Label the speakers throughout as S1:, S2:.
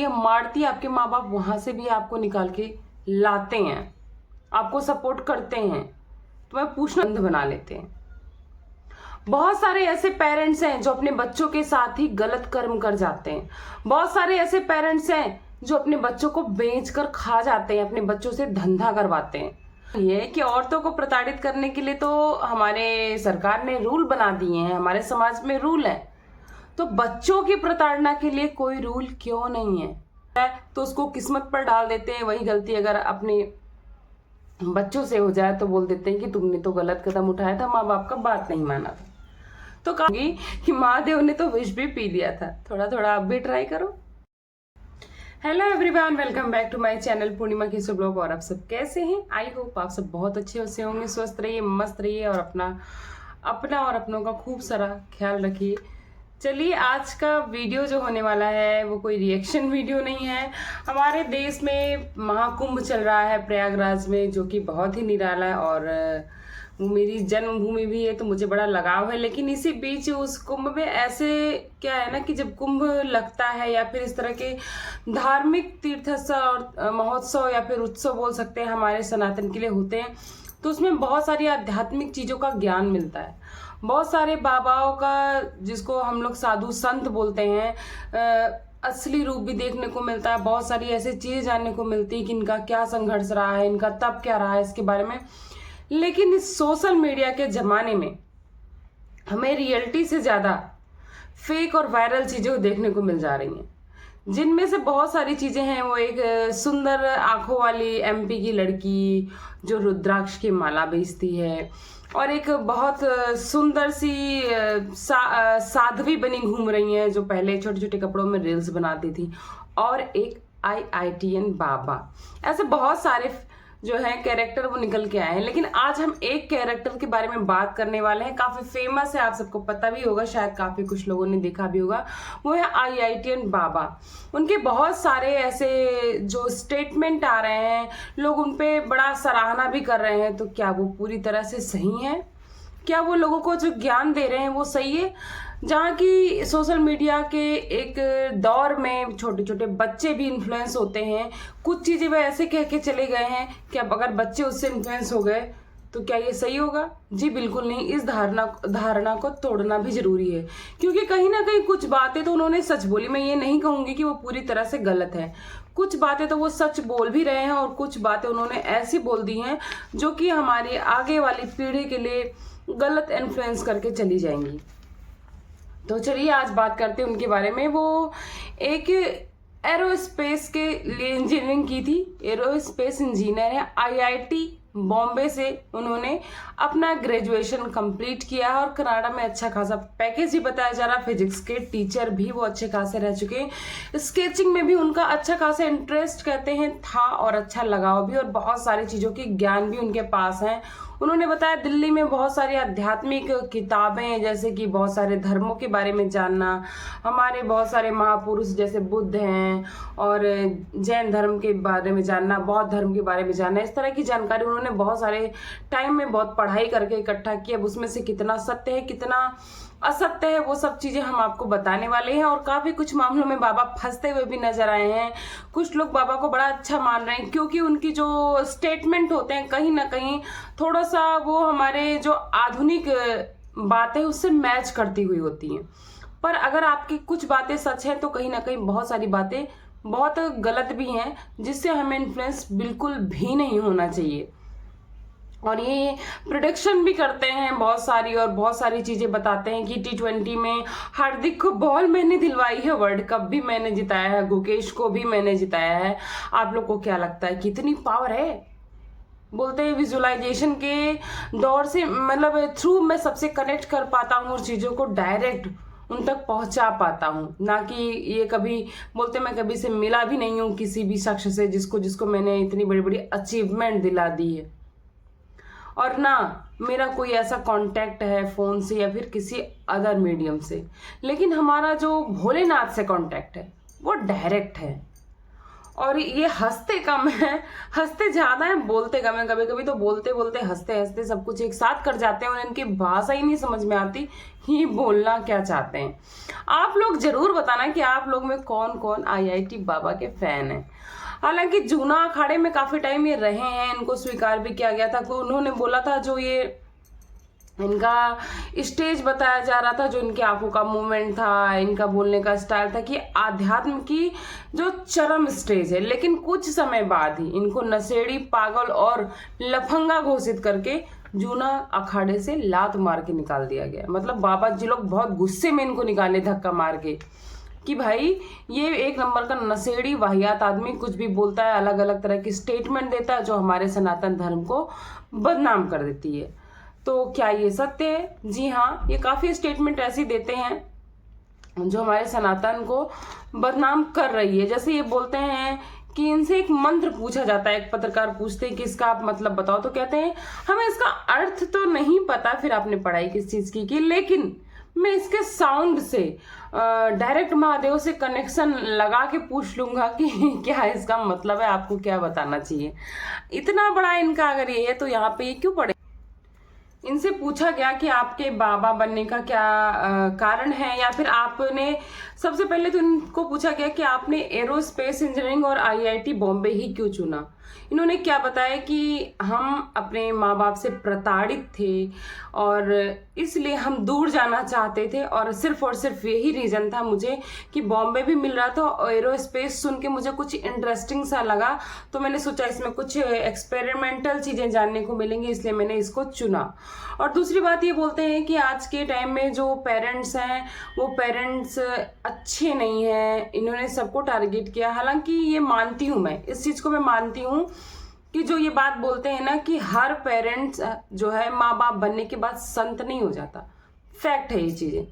S1: है, मारती है, आपके माँ बाप वहां से भी आपको निकाल के लाते हैं, आपको सपोर्ट करते हैं, तुम्हें पूछना बंद बना लेते हैं। बहुत सारे ऐसे पेरेंट्स हैं जो अपने बच्चों के साथ ही गलत कर्म कर जाते हैं। बहुत सारे ऐसे पेरेंट्स हैं जो अपने बच्चों को बेच कर खा जाते हैं, अपने बच्चों से धंधा करवाते हैं। ये कि औरतों को प्रताड़ित करने के लिए तो हमारे सरकार ने रूल बना दिए हैं, हमारे समाज में रूल है, तो बच्चों की प्रताड़ना के लिए कोई रूल क्यों नहीं है? तो उसको किस्मत पर डाल देते हैं। वही गलती अगर अपने बच्चों से हो जाए तो बोल देते हैं कि तुमने तो गलत कदम उठाया था, माँ बाप का बात नहीं माना था। तो कहोगी कि महादेव ने तो विष भी पी लिया था। थोड़ा थोड़ा आप भी ट्राई करो। Hello everyone, welcome back to my channel Purnima केसो ब्लॉग। और आप सब कैसे हैं? आई होप आप सब बहुत अच्छे से होंगे, स्वस्थ रहिए, मस्त रहिए और अपना और अपनों का खूब सारा ख्याल रखिए। चलिए, आज का वीडियो जो होने वाला है वो कोई रिएक्शन वीडियो नहीं है। हमारे देश में महाकुंभ चल रहा है प्रयागराज में, जो कि बहुत ही निराला है और वो मेरी जन्मभूमि भी है, तो मुझे बड़ा लगाव है। लेकिन इसी बीच उस कुंभ में ऐसे क्या है ना कि जब कुंभ लगता है या फिर इस तरह के धार्मिक तीर्थस्थल और महोत्सव या फिर उत्सव बोल सकते हैं हमारे सनातन के लिए होते हैं, तो उसमें बहुत सारी आध्यात्मिक चीज़ों का ज्ञान मिलता है। बहुत सारे बाबाओं का, जिसको हम लोग साधु संत बोलते हैं, असली रूप भी देखने को मिलता है। बहुत सारी ऐसी चीज़ें जानने को मिलती है कि इनका क्या संघर्ष रहा है, इनका तप क्या रहा है, इसके बारे में। लेकिन इस सोशल मीडिया के ज़माने में हमें रियलिटी से ज़्यादा फेक और वायरल चीज़ें देखने को मिल जा रही हैं, जिनमें से बहुत सारी चीज़ें हैं। वो एक सुंदर आंखों वाली एमपी की लड़की जो रुद्राक्ष की माला बेचती है, और एक बहुत सुंदर सी साध्वी बनी घूम रही हैं जो पहले छोटे छोटे कपड़ों में रील्स बनाती थी, और एक IITN बाबा। ऐसे बहुत सारे जो है कैरेक्टर वो निकल के आए हैं। लेकिन आज हम एक कैरेक्टर के बारे में बात करने वाले हैं, काफी फेमस है, आप सबको पता भी होगा, शायद काफी कुछ लोगों ने देखा भी होगा। वो है IITN बाबा। उनके बहुत सारे ऐसे जो स्टेटमेंट आ रहे हैं, लोग उन पे बड़ा सराहना भी कर रहे हैं। तो क्या वो पूरी तरह से सही है? क्या वो लोगों को जो ज्ञान दे रहे हैं वो सही है? जहाँ की सोशल मीडिया के एक दौर में छोटे छोटे बच्चे भी इन्फ्लुएंस होते हैं। कुछ चीज़ें वे ऐसे कह के चले गए हैं कि अब अगर बच्चे उससे इन्फ्लुएंस हो गए तो क्या ये सही होगा? जी बिल्कुल नहीं। इस धारणा को तोड़ना भी जरूरी है, क्योंकि कहीं ना कहीं कुछ बातें तो उन्होंने सच बोली। मैं ये नहीं कहूँगी कि वो पूरी तरह से गलत है। कुछ बातें तो वो सच बोल भी रहे हैं, और कुछ बातें उन्होंने ऐसी बोल दी हैं जो कि हमारी आगे वाली पीढ़ी के लिए गलत इन्फ्लुएंस करके चली जाएंगी। तो चलिए आज बात करते हैं उनके बारे में। वो एक एरोस्पेस के लिए इंजीनियरिंग की थी, एरोस्पेस इंजीनियर है। IIT बॉम्बे से उन्होंने अपना ग्रेजुएशन कंप्लीट किया है, और कनाडा में अच्छा खासा पैकेज भी बताया जा रहा। फिजिक्स के टीचर भी वो अच्छे खासे रह चुके हैं। स्केचिंग में भी उनका अच्छा खासा इंटरेस्ट कहते हैं था, और अच्छा लगाव भी, और बहुत सारी चीज़ों की ज्ञान भी उनके पास है। उन्होंने बताया दिल्ली में बहुत सारी आध्यात्मिक किताबें, जैसे कि बहुत सारे धर्मों के बारे में जानना, हमारे बहुत सारे महापुरुष जैसे बुद्ध हैं, और जैन धर्म के बारे में जानना, बौद्ध धर्म के बारे में जानना, इस तरह की जानकारी उन्होंने बहुत सारे टाइम में बहुत पढ़ाई करके इकट्ठा की। अब उसमें से कितना सत्य है कितना असत्य है वो सब चीजें हम आपको बताने वाले हैं। और काफी कुछ मामलों में बाबा फंसते हुए भी नजर आए हैं। कुछ लोग बाबा को बड़ा अच्छा मान रहे हैं, क्योंकि उनकी जो स्टेटमेंट होते हैं कहीं ना कहीं थोड़ा सा वो हमारे जो आधुनिक बातें उससे मैच करती हुई होती हैं। पर अगर आपकी कुछ बातें सच हैं तो कहीं ना कहीं बहुत सारी बातें बहुत गलत भी हैं, जिससे हमें इन्फ्लुएंस बिल्कुल भी नहीं होना चाहिए। और ये प्रोडिक्शन भी करते हैं बहुत सारी, और बहुत सारी चीजें बताते हैं कि T20 में हार्दिक को बॉल मैंने दिलवाई है, वर्ल्ड कप भी मैंने जिताया है, गुकेश को भी मैंने जिताया है। आप लोग को क्या लगता है कितनी पावर है? बोलते हैं विजुअलाइजेशन के दौर से, मतलब थ्रू मैं सबसे कनेक्ट कर पाता हूँ और चीज़ों को डायरेक्ट उन तक पहुंचा पाता हूँ। ना कि ये कभी बोलते, मैं कभी से मिला भी नहीं हूँ किसी भी शख्स से जिसको मैंने इतनी बड़ी बड़ी अचीवमेंट दिला दी है, और ना मेरा कोई ऐसा कांटेक्ट है फोन से या फिर किसी अदर मीडियम से। लेकिन हमारा जो भोलेनाथ से कांटेक्ट है वो डायरेक्ट है। और ये हंसते कम है, हंसते ज्यादा है, बोलते कम है। कभी कभी तो बोलते बोलते हंसते हंसते सब कुछ एक साथ कर जाते हैं और इनकी भाषा ही नहीं समझ में आती ये बोलना क्या चाहते हैं। आप लोग जरूर बताना कि आप लोग में कौन कौन आईआईटी बाबा के फैन हैं। हालांकि जूना अखाड़े में काफी टाइम ये रहे हैं, इनको स्वीकार भी किया गया था। तो उन्होंने बोला था, जो ये इनका स्टेज बताया जा रहा था, जो इनकी आंखों का मूवमेंट था, इनका बोलने का स्टाइल था, कि आध्यात्म की जो चरम स्टेज है। लेकिन कुछ समय बाद ही इनको नशेड़ी, पागल और लफंगा घोषित करके जूना अखाड़े से लात मार के निकाल दिया गया। मतलब बाबा जी लोग बहुत गुस्से में इनको निकाले धक्का मार के, कि भाई ये एक नंबर का नशेड़ी वाहियात आदमी, कुछ भी बोलता है, अलग अलग तरह की स्टेटमेंट देता है जो हमारे सनातन धर्म को बदनाम कर देती है। तो क्या ये सत्य है? जी हाँ, ये काफी स्टेटमेंट ऐसी देते हैं जो हमारे सनातन को बदनाम कर रही है। जैसे ये बोलते हैं कि इनसे एक मंत्र पूछा जाता है, एक पत्रकार पूछते हैं कि इसका आप मतलब बताओ, तो कहते हैं हमें इसका अर्थ तो नहीं पता, फिर आपने पढ़ाई किस चीज की लेकिन मैं इसके साउंड से डायरेक्ट महादेव से कनेक्शन लगा के पूछ लूंगा कि क्या इसका मतलब है, आपको क्या बताना चाहिए। इतना बड़ा इनका अगर ये है तो यहाँ पे ये क्यों पढ़े। इनसे पूछा गया कि आपके बाबा बनने का क्या कारण है, या फिर आपने, सबसे पहले तो इनको पूछा गया कि आपने एरोस्पेस इंजीनियरिंग और आईआईटी बॉम्बे ही क्यों चुना। इन्होंने क्या बताया कि हम अपने माँ बाप से प्रताड़ित थे और इसलिए हम दूर जाना चाहते थे, और सिर्फ यही रीजन था मुझे कि बॉम्बे भी मिल रहा था और एरोस्पेस सुन के मुझे कुछ इंटरेस्टिंग सा लगा, तो मैंने सोचा इसमें कुछ एक्सपेरिमेंटल चीजें जानने को मिलेंगी, इसलिए मैंने इसको चुना। और दूसरी बात ये बोलते हैं कि आज के टाइम में जो पेरेंट्स हैं वो पेरेंट्स अच्छे नहीं हैं, इन्होंने सबको टारगेट किया। हालांकि ये मानती हूँ, मैं इस चीज को मैं मानती हूँ कि जो ये बात बोलते हैं ना कि हर पेरेंट्स जो है माँ बाप बनने के बाद संत नहीं हो जाता, फैक्ट है ये चीजें।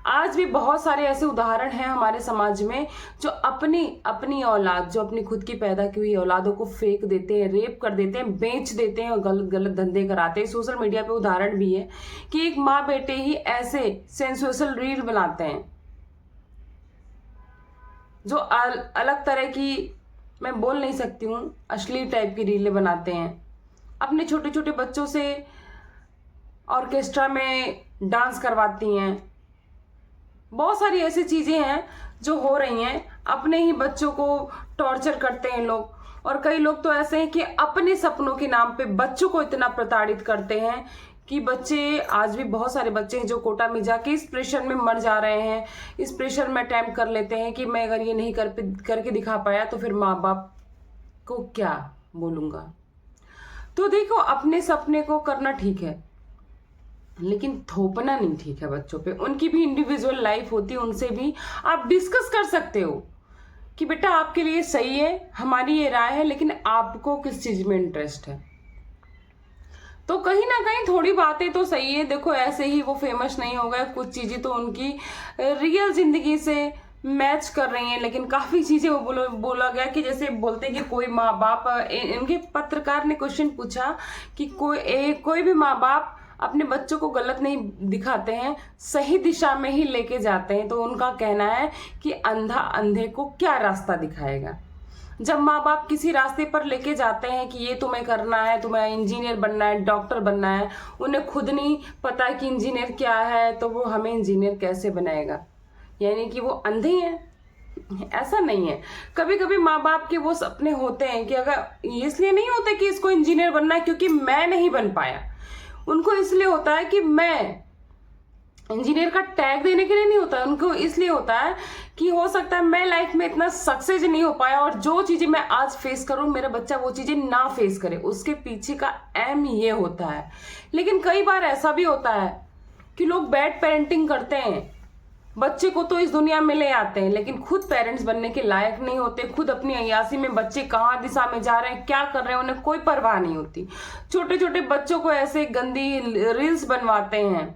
S1: आज भी बहुत सारे ऐसे उदाहरण हैं हमारे समाज में जो अपनी औलाद, जो अपनी खुद की पैदा की हुई औलादों को फेंक देते हैं, रेप कर देते हैं, बेच देते हैं और गलत गलत धंधे कराते हैं। सोशल मीडिया पे उदाहरण भी है कि एक माँ बेटे ही ऐसे सेंसेशनल रील बनाते हैं जो अलग तरह की, मैं बोल नहीं सकती हूँ, अश्लील टाइप की रीलें बनाते हैं, अपने छोटे छोटे बच्चों से ऑर्केस्ट्रा में डांस करवाती हैं। बहुत सारी ऐसी चीजें हैं जो हो रही हैं, अपने ही बच्चों को टॉर्चर करते हैं लोग। और कई लोग तो ऐसे हैं कि अपने सपनों के नाम पे बच्चों को इतना प्रताड़ित करते हैं कि बच्चे, आज भी बहुत सारे बच्चे हैं जो कोटा में जाके इस प्रेशर में मर जा रहे हैं, इस प्रेशर में अटेम्प्ट कर लेते हैं कि मैं अगर ये नहीं करके दिखा पाया तो फिर माँ बाप को क्या बोलूंगा। तो देखो, अपने सपने को करना ठीक है लेकिन थोपना नहीं ठीक है बच्चों पे। उनकी भी इंडिविजुअल लाइफ होती है, उनसे भी आप डिस्कस कर सकते हो कि बेटा आपके लिए सही है, हमारी ये राय है, लेकिन आपको किस चीज में इंटरेस्ट है। तो कहीं ना कहीं थोड़ी बातें तो सही है। देखो, ऐसे ही वो फेमस नहीं हो गए, कुछ चीजें तो उनकी रियल जिंदगी से मैच कर रही हैं, लेकिन काफी चीजें वो बोला गया कि जैसे बोलते हैं कि कोई माँ बाप, इनके पत्रकार ने क्वेश्चन पूछा कि कोई भी माँ बाप अपने बच्चों को गलत नहीं दिखाते हैं, सही दिशा में ही लेके जाते हैं। तो उनका कहना है कि अंधा अंधे को क्या रास्ता दिखाएगा। जब माँ बाप किसी रास्ते पर लेके जाते हैं कि ये तुम्हें करना है, तुम्हें इंजीनियर बनना है, डॉक्टर बनना है, उन्हें खुद नहीं पता कि इंजीनियर क्या है, तो वो हमें इंजीनियर कैसे बनाएगा? यानी कि वो अंधे हैं? ऐसा नहीं है। कभी कभी माँ बाप के वो सपने होते हैं कि अगर, इसलिए नहीं होते कि इसको इंजीनियर बनना है क्योंकि मैं नहीं बन पाया, उनको इसलिए होता है कि मैं, इंजीनियर का टैग देने के लिए नहीं होता है, उनको इसलिए होता है कि हो सकता है मैं लाइफ में इतना सक्सेस नहीं हो पाया और जो चीजें मैं आज फेस करूं मेरा बच्चा वो चीजें ना फेस करे, उसके पीछे का एम ये होता है। लेकिन कई बार ऐसा भी होता है कि लोग बैड पेरेंटिंग करते हैं, बच्चे को तो इस दुनिया में ले आते हैं लेकिन खुद पेरेंट्स बनने के लायक नहीं होते। खुद अपनी अय्यासी में बच्चे कहाँ दिशा में जा रहे हैं, क्या कर रहे हैं, उन्हें कोई परवाह नहीं होती। छोटे छोटे बच्चों को ऐसे गंदी रील्स बनवाते हैं,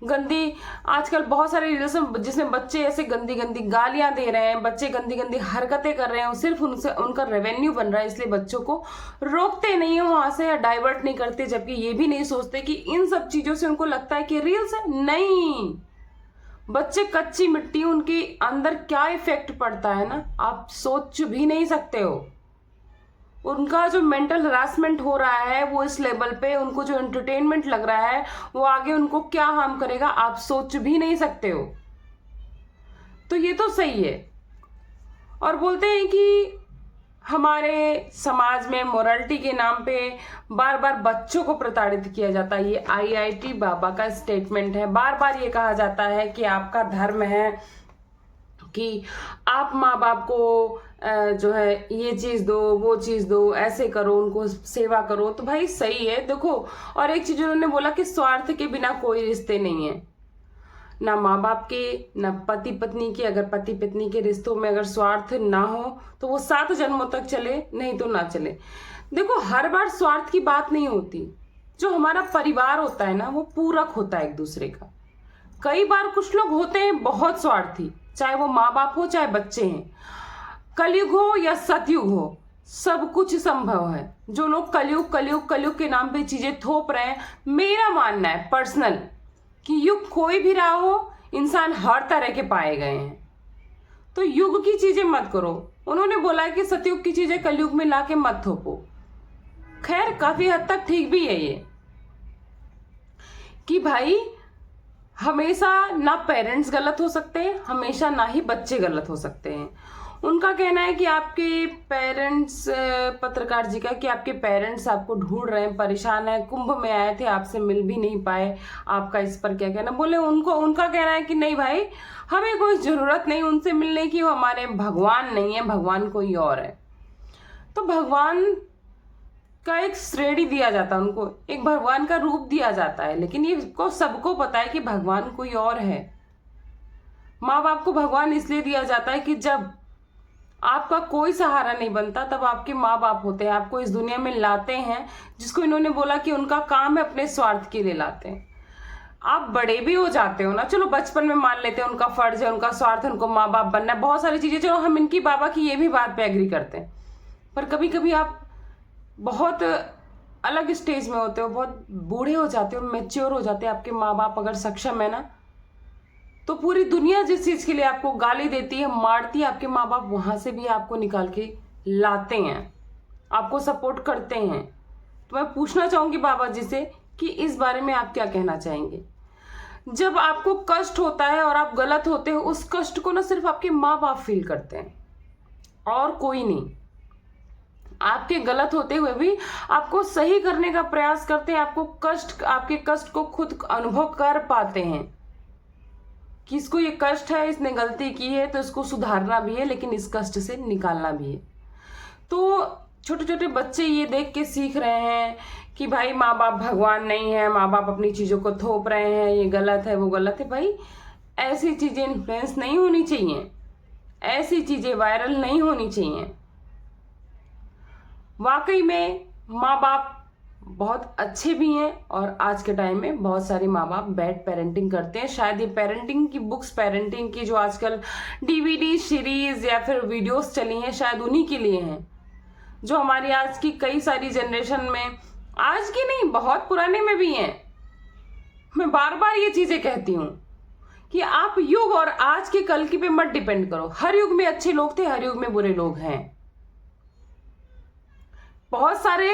S1: गंदी, आजकल बहुत सारे रील्स जिसमें बच्चे ऐसे गंदी गंदी गालियां दे रहे हैं, बच्चे गंदी गंदी हरकतें कर रहे हैं, सिर्फ उनसे उनका रेवेन्यू बन रहा है, इसलिए बच्चों को रोकते नहीं है वहां से या डाइवर्ट नहीं करते। जबकि ये भी नहीं सोचते कि इन सब चीजों से उनको लगता है कि रील्स है, नहीं, बच्चे कच्ची मिट्टी, उनके अंदर क्या इफेक्ट पड़ता है ना, आप सोच भी नहीं सकते हो। उनका जो मेंटल हरासमेंट हो रहा है वो इस लेवल पे, उनको जो एंटरटेनमेंट लग रहा है वो आगे उनको क्या हार्म करेगा आप सोच भी नहीं सकते हो। तो ये तो सही है। और बोलते हैं कि हमारे समाज में मोरालिटी के नाम पे बार बार बच्चों को प्रताड़ित किया जाता है। ये IIT बाबा का स्टेटमेंट है। बार बार ये कहा जाता है कि आपका धर्म है कि आप माँ बाप को जो है ये चीज दो, वो चीज दो, ऐसे करो, उनको सेवा करो। तो भाई सही है, देखो। और एक चीज उन्होंने बोला कि स्वार्थ के बिना कोई रिश्ते नहीं है, ना माँ बाप के, ना पति पत्नी के। अगर पति पत्नी के रिश्तों में अगर स्वार्थ ना हो तो वो 7 जन्मों तक चले, नहीं तो ना चले। देखो, हर बार स्वार्थ की बात नहीं होती। जो हमारा परिवार होता है ना वो पूरक होता है एक दूसरे का। कई बार कुछ लोग होते हैं बहुत स्वार्थी, चाहे वो माँ बाप हो चाहे बच्चे हैं। कलयुग हो या सतयुग हो, सब कुछ संभव है। जो लोग कलयुग कलयुग कलयुग के नाम पे चीजें थोप रहे हैं, मेरा मानना है पर्सनल कि युग कोई भी रहा हो, इंसान हर तरह के पाए गए हैं। तो युग की चीजें मत करो। उन्होंने बोला है कि सतयुग की चीजें कलयुग में लाके मत थोपो। खैर काफी हद तक ठीक भी है ये कि भाई हमेशा ना पेरेंट्स गलत हो सकते हैं, हमेशा ना ही बच्चे गलत हो सकते हैं। उनका कहना है कि आपके पेरेंट्स, पत्रकार जी का, कि आपके पेरेंट्स आपको ढूंढ रहे हैं, परेशान है, कुंभ में आए थे, आपसे मिल भी नहीं पाए। आपका इस पर क्या कहना? बोले उनका कहना है कि नहीं भाई, हमें कोई जरूरत नहीं उनसे मिलने की, वो हमारे भगवान नहीं है, भगवान कोई और है। तो भगवान का एक श्रेणी दिया जाता है उनको, एक भगवान का रूप दिया जाता है, लेकिन ये सबको पता है कि भगवान कोई और है। माँ बाप को भगवान इसलिए दिया जाता है कि जब आपका कोई सहारा नहीं बनता तब आपके माँ बाप होते हैं, आपको इस दुनिया में लाते हैं, जिसको इन्होंने बोला कि उनका काम है अपने स्वार्थ के लिए लाते हैं। आप बड़े भी हो जाते हो ना, चलो बचपन में मान लेते हैं उनका फर्ज है, उनका स्वार्थ है, उनको माँ बाप बनना है, बहुत सारी चीजें, चलो हम इनकी बाबा की ये भी बात पे एग्री करते हैं। पर कभी कभी आप बहुत अलग स्टेज में होते हो, बहुत बूढ़े हो जाते हो, मैच्योर हो जाते हैं, आपके माँ बाप अगर सक्षम है ना, तो पूरी दुनिया जिस चीज के लिए आपको गाली देती है, मारती है, आपके माँ बाप वहां से भी आपको निकाल के लाते हैं, आपको सपोर्ट करते हैं। तो मैं पूछना चाहूंगी बाबा जी से कि इस बारे में आप क्या कहना चाहेंगे। जब आपको कष्ट होता है और आप गलत होते हो, उस कष्ट को ना सिर्फ आपके माँ बाप फील करते हैं और कोई नहीं। आपके गलत होते हुए भी आपको सही करने का प्रयास करते हैं, आपके कष्ट को खुद अनुभव कर पाते हैं कि इसको ये कष्ट है, इसने गलती की है, तो इसको सुधारना भी है, लेकिन इस कष्ट से निकालना भी है। तो छोटे छोटे बच्चे ये देख के सीख रहे हैं कि भाई माँ बाप भगवान नहीं है, माँ बाप अपनी चीजों को थोप रहे हैं, ये गलत है, वो गलत है। भाई ऐसी चीजें इन्फ्लुएंस नहीं होनी चाहिए, ऐसी चीजें वायरल नहीं होनी चाहिए। वाकई में माँ बाप बहुत अच्छे भी हैं और आज के टाइम में बहुत सारे माँ बाप बैड पेरेंटिंग करते हैं। शायद ये पेरेंटिंग की बुक्स, पेरेंटिंग की जो आजकल DVD सीरीज या फिर वीडियोस चली हैं, शायद उन्हीं के लिए हैं, जो हमारी आज की कई सारी जनरेशन में, आज की नहीं बहुत पुराने में भी हैं। मैं बार बार ये चीजें कहती हूँ कि आप युग और आज के कल की पे मत डिपेंड करो। हर युग में अच्छे लोग थे, हर युग में बुरे लोग हैं। बहुत सारे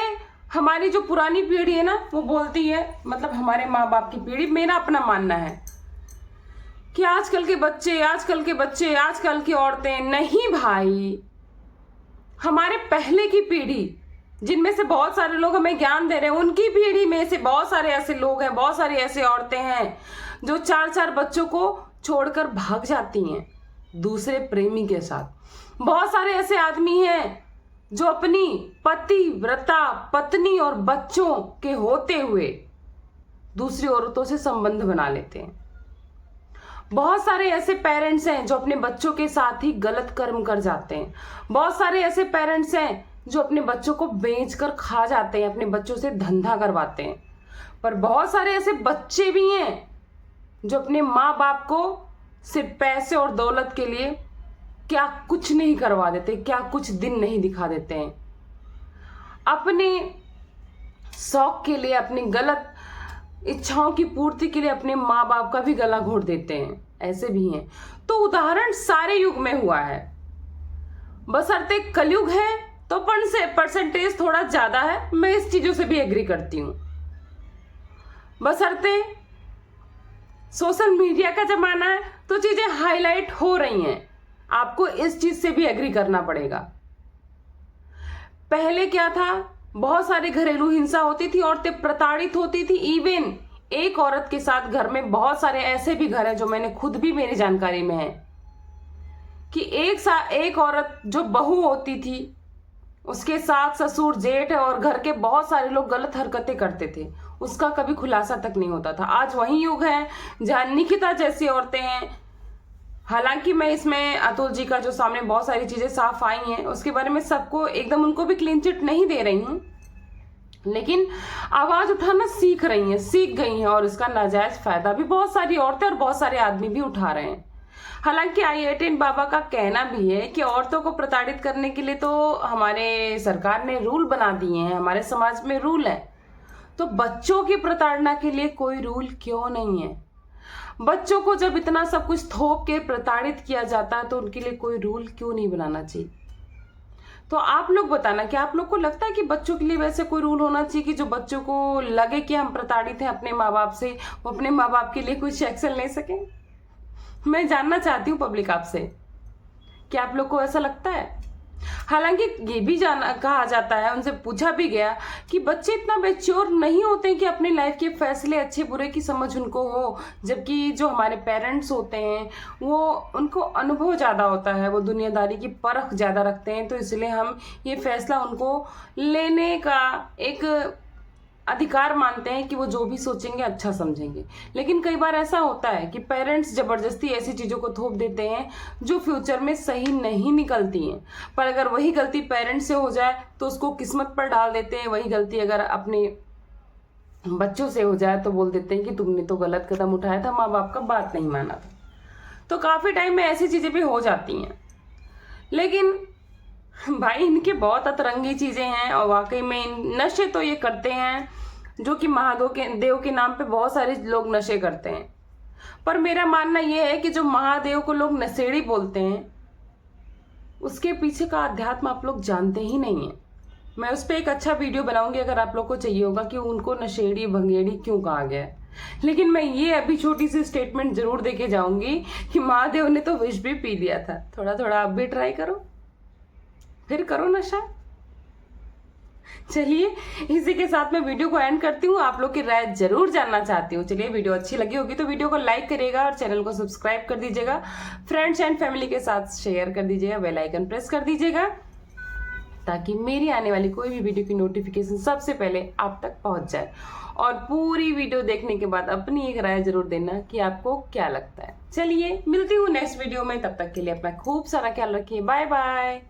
S1: हमारी जो पुरानी पीढ़ी है ना, वो बोलती है, मतलब हमारे माँ बाप की पीढ़ी, मेरा अपना मानना है कि आजकल के बच्चे, आजकल की औरतें। नहीं भाई, हमारे पहले की पीढ़ी, जिनमें से बहुत सारे लोग हमें ज्ञान दे रहे हैं, उनकी पीढ़ी में से बहुत सारे ऐसे लोग हैं, बहुत सारी ऐसी औरतें हैं जो 4-4 बच्चों को छोड़कर भाग जाती हैं दूसरे प्रेमी के साथ। बहुत सारे ऐसे आदमी हैं जो अपनी पतिव्रता पत्नी और बच्चों के होते हुए दूसरी औरतों से संबंध बना लेते हैं। बहुत सारे ऐसे पेरेंट्स हैं जो अपने बच्चों के साथ ही गलत कर्म कर जाते हैं। बहुत सारे ऐसे पेरेंट्स हैं जो अपने बच्चों को बेचकर खा जाते हैं, अपने बच्चों से धंधा करवाते हैं। पर बहुत सारे ऐसे बच्चे भी हैं जो अपने माँ बाप को सिर्फ पैसे और दौलत के लिए क्या कुछ नहीं करवा देते, क्या कुछ दिन नहीं दिखा देते हैं। अपने शौक के लिए, अपनी गलत इच्छाओं की पूर्ति के लिए अपने माँ बाप का भी गला घोट देते हैं। ऐसे भी हैं। तो उदाहरण सारे युग में हुआ है, बशर्ते कलयुग है तो परसेंटेज थोड़ा ज्यादा है, मैं इस चीजों से भी एग्री करती हूं। बशर्ते सोशल मीडिया का जमाना है तो चीजें हाईलाइट हो रही हैं, आपको इस चीज से भी एग्री करना पड़ेगा। पहले क्या था, बहुत सारी घरेलू हिंसा होती थी, औरतें प्रताड़ित होती थी। इवन एक औरत के साथ घर में बहुत सारे ऐसे भी घर हैं जो मैंने खुद भी मेरी जानकारी में है कि एक औरत जो बहू होती थी, उसके सास ससुर जेठ और घर के बहुत सारे लोग गलत हरकतें करते थे, उसका कभी खुलासा तक नहीं होता था। आज वही युग है जहां निकिता जैसी औरतें हैं। हालांकि मैं इसमें अतुल जी का जो सामने बहुत सारी चीजें साफ आई हैं उसके बारे में सबको एकदम उनको भी क्लीन चिट नहीं दे रही हूं, लेकिन आवाज उठाना सीख रही हैं, सीख गई हैं, और इसका नाजायज फायदा भी बहुत सारी औरतें और बहुत सारे आदमी भी उठा रहे हैं। हालांकि आई18 बाबा का कहना भी है कि औरतों को प्रताड़ित करने के लिए तो हमारे सरकार ने रूल बना दिए हैं, हमारे समाज में रूल है, तो बच्चों की प्रताड़ना के लिए कोई रूल क्यों नहीं है? बच्चों को जब इतना सब कुछ थोप के प्रताड़ित किया जाता है तो उनके लिए कोई रूल क्यों नहीं बनाना चाहिए? तो आप लोग बताना कि आप लोग को लगता है कि बच्चों के लिए वैसे कोई रूल होना चाहिए कि जो बच्चों को लगे कि हम प्रताड़ित हैं अपने माँ बाप से, वो अपने माँ बाप के लिए कुछ एक्शन ले सके? मैं जानना चाहती हूँ पब्लिक आपसे कि आप लोग को ऐसा लगता है। हालांकि ये भी कहा जाता है, उनसे पूछा भी गया कि बच्चे इतना मैच्योर नहीं होते कि अपनी लाइफ के फैसले अच्छे बुरे की समझ उनको हो, जबकि जो हमारे पेरेंट्स होते हैं वो उनको अनुभव ज़्यादा होता है, वो दुनियादारी की परख ज़्यादा रखते हैं, तो इसलिए हम ये फैसला उनको लेने का एक अधिकार मानते हैं कि वो जो भी सोचेंगे अच्छा समझेंगे। लेकिन कई बार ऐसा होता है कि पेरेंट्स जबरदस्ती ऐसी चीज़ों को थोप देते हैं जो फ्यूचर में सही नहीं निकलती हैं, पर अगर वही गलती पेरेंट्स से हो जाए तो उसको किस्मत पर डाल देते हैं। वही गलती अगर अपने बच्चों से हो जाए तो बोल देते हैं कि तुमने तो गलत कदम उठाया था, माँ बाप का बात नहीं माना था। तो काफ़ी टाइम में ऐसी चीज़ें भी हो जाती हैं। लेकिन भाई इनके बहुत अतरंगी चीजें हैं, और वाकई में नशे तो ये करते हैं जो कि महादेव के नाम पे बहुत सारे लोग नशे करते हैं। पर मेरा मानना ये है कि जो महादेव को लोग नशेड़ी बोलते हैं उसके पीछे का अध्यात्म आप लोग जानते ही नहीं है। मैं उस पर एक अच्छा वीडियो बनाऊंगी अगर आप लोग को चाहिए होगा कि उनको नशेड़ी भंगेड़ी क्यों कहा गया है। लेकिन मैं ये अभी छोटी सी स्टेटमेंट जरूर देके जाऊंगी कि महादेव ने तो विष भी पी लिया था। थोड़ा थोड़ा आप भी ट्राई करो, फिर करो नशा। चलिए इसी के साथ मैं वीडियो को एंड करती हूँ। आप लोग की राय जरूर जानना चाहती हूँ। चलिए वीडियो अच्छी लगी होगी तो वीडियो को लाइक करिएगा और चैनल को सब्सक्राइब कर दीजिएगा, फ्रेंड्स एंड फैमिली के साथ शेयर कर दीजिएगा, बेल आइकन प्रेस कर दीजिएगा ताकि मेरी आने वाली कोई भी वीडियो की नोटिफिकेशन सबसे पहले आप तक पहुंच जाए। और पूरी वीडियो देखने के बाद अपनी एक राय जरूर देना कि आपको क्या लगता है। चलिए मिलती हूँ नेक्स्ट वीडियो में, तब तक के लिए अपना खूब सारा ख्याल रखिए। Bye bye.